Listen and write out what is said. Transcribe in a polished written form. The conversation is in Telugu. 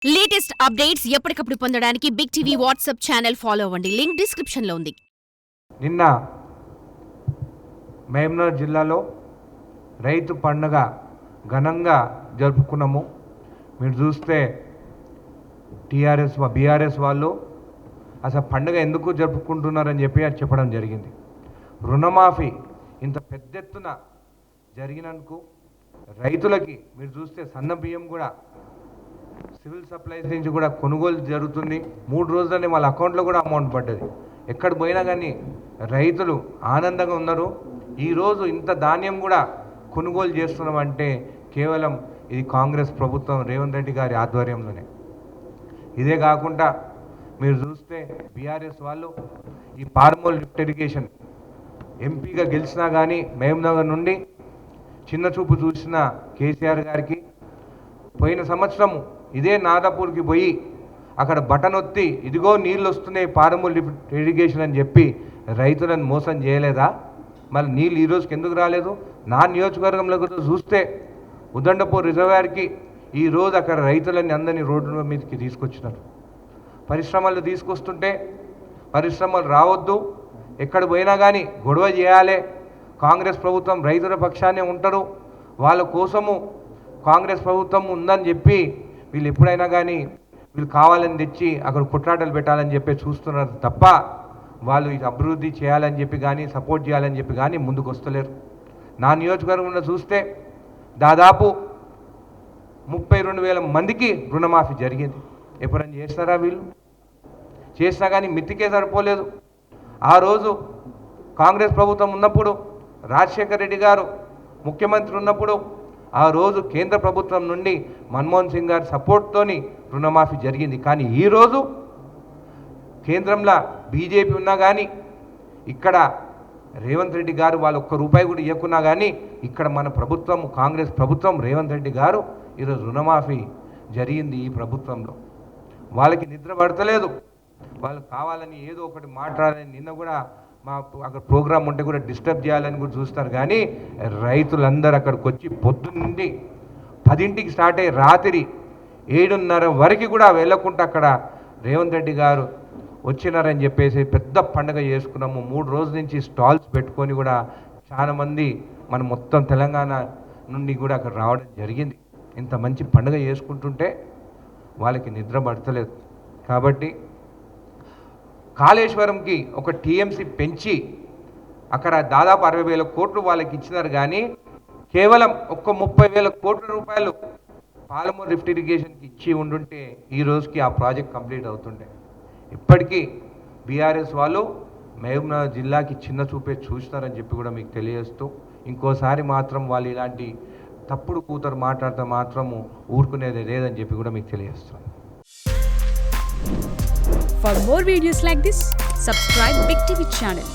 లేటెస్ట్ అప్డేట్స్ ఎప్పటికప్పుడు పొందడానికి big TV WhatsApp channel follow అవ్వండి. లింక్ డిస్క్రిప్షన్ లో ఉంది. నిన్న మహబూబ్నగర్ జిల్లాలో రైతు పండుగ ఘనంగా జరుపుకున్నాము. మీరు చూస్తే బీఆర్ఎస్ వాళ్ళు అసలు పండుగ ఎందుకు జరుపుకుంటున్నారని చెప్పి అది చెప్పడం జరిగింది. రుణమాఫీ ఇంత పెద్ద ఎత్తున జరిగినందుకు రైతులకి మీరు చూస్తే సన్న బియ్యం కూడా సివిల్ సప్లైస్ నుంచి కూడా కొనుగోలు జరుగుతుంది. 3 రోజులనే వాళ్ళ అకౌంట్లో కూడా అమౌంట్ పడ్డది. ఎక్కడ పోయినా కానీ రైతులు ఆనందంగా ఉన్నారు. ఈరోజు ఇంత ధాన్యం కూడా కొనుగోలు చేస్తున్నామంటే కేవలం ఇది కాంగ్రెస్ ప్రభుత్వం రేవంత్ రెడ్డి గారి ఆధ్వర్యంలోనే. ఇదే కాకుండా మీరు చూస్తే బీఆర్ఎస్ వాళ్ళు ఈ పార్మోల్ లిఫ్ట్ ఇరిగేషన్ ఎంపీగా గెలిచినా కానీ మహబూబ్నగర్ నుండి చిన్న చూపు చూసిన కేసీఆర్ గారికి పోయిన సంవత్సరం ఇదే నాదాపూర్కి పోయి అక్కడ బటన్ ఒత్తి ఇదిగో నీళ్ళు వస్తున్నాయి పార్మోల్ లిఫ్ట్ ఇరిగేషన్ అని చెప్పి రైతులను మోసం చేయలేదా? మళ్ళీ నీళ్ళు ఈ రోజుకి ఎందుకు రాలేదు? నా నియోజకవర్గంలో కూడా చూస్తే ఉదండపూర్ రిజర్వాయర్కి ఈరోజు అక్కడ రైతులని అందరినీ రోడ్ల మీదకి తీసుకొచ్చినారు. పరిశ్రమలు తీసుకొస్తుంటే పరిశ్రమలు రావద్దు, ఎక్కడ పోయినా కానీ గొడవ చేయాలి, కాంగ్రెస్ ప్రభుత్వం రైతుల పక్షానే ఉంటారు, వాళ్ళ కోసము కాంగ్రెస్ ప్రభుత్వం ఉందని చెప్పి వీళ్ళు ఎప్పుడైనా కానీ వీళ్ళు కావాలని తెచ్చి అక్కడ కొట్లాటలు పెట్టాలని చెప్పి చూస్తున్నారు తప్ప వాళ్ళు ఇది అభివృద్ధి చేయాలని చెప్పి కానీ సపోర్ట్ చేయాలని చెప్పి కానీ ముందుకు వస్తలేరు. నా నియోజకవర్గంలో చూస్తే దాదాపు 32,000 మందికి రుణమాఫీ జరిగింది. ఎప్పుడైనా చేస్తారా? వీళ్ళు చేసినా కానీ మిత్తికే సరిపోలేదు. ఆ రోజు కాంగ్రెస్ ప్రభుత్వం ఉన్నప్పుడు రాజశేఖర రెడ్డి గారు ముఖ్యమంత్రి ఉన్నప్పుడు ఆ రోజు కేంద్ర ప్రభుత్వం నుండి మన్మోహన్ సింగ్ గారి సపోర్ట్తోని రుణమాఫీ జరిగింది. కానీ ఈరోజు కేంద్రంలో బీజేపీ ఉన్నా కానీ ఇక్కడ రేవంత్ రెడ్డి గారు వాళ్ళు ₹1 కూడా ఇవ్వకున్నా కానీ ఇక్కడ మన ప్రభుత్వం కాంగ్రెస్ ప్రభుత్వం రేవంత్ రెడ్డి గారు ఈరోజు రుణమాఫీ జరిగింది. ఈ ప్రభుత్వంలో వాళ్ళకి నిద్ర పడతలేదు. వాళ్ళు కావాలని ఏదో ఒకటి మాట్లాడాలని నిన్న కూడా మా అక్కడ ప్రోగ్రాం ఉంటే కూడా డిస్టర్బ్ చేయాలని కూడా చూస్తారు. కానీ రైతులందరూ అక్కడికి వచ్చి పొద్దున్నండి 10ంటికి స్టార్ట్ అయ్యి రాత్రి 7:30 వరకు కూడా వెళ్ళకుండా అక్కడ రేవంత్ రెడ్డి గారు వచ్చినారని చెప్పేసి పెద్ద పండుగ చేసుకున్నాము. 3 రోజుల నుంచి స్టాల్స్ పెట్టుకొని కూడా చాలామంది మన మొత్తం తెలంగాణ నుండి కూడా అక్కడ రావడం జరిగింది. ఇంత మంచి పండుగ చేసుకుంటుంటే వాళ్ళకి నిద్ర పడతలేదు. కాబట్టి కాళేశ్వరంకి ఒక టీఎంసీ పెంచి అక్కడ దాదాపు 60,000 కోట్లు వాళ్ళకి ఇచ్చినారు. కానీ కేవలం ఒక్క 30,000 కోట్ల రూపాయలు పాలమూరు లిఫ్ట్ ఇరిగేషన్కి ఇచ్చి ఉండుంటే ఈ రోజుకి ఆ ప్రాజెక్ట్ కంప్లీట్ అవుతుండే. ఇప్పటికీ బీఆర్ఎస్ వాళ్ళు మహబూబ్నగర్ జిల్లాకి చిన్న చూపే చూస్తారని చెప్పి కూడా మీకు తెలియజేస్తూ ఇంకోసారి మాత్రం వాళ్ళు ఇలాంటి తప్పుడు కూతురు మాట్లాడితే మాత్రము ఊరుకునేది లేదని చెప్పి కూడా మీకు తెలియజేస్తాను. For more videos like this, subscribe Big TV channel.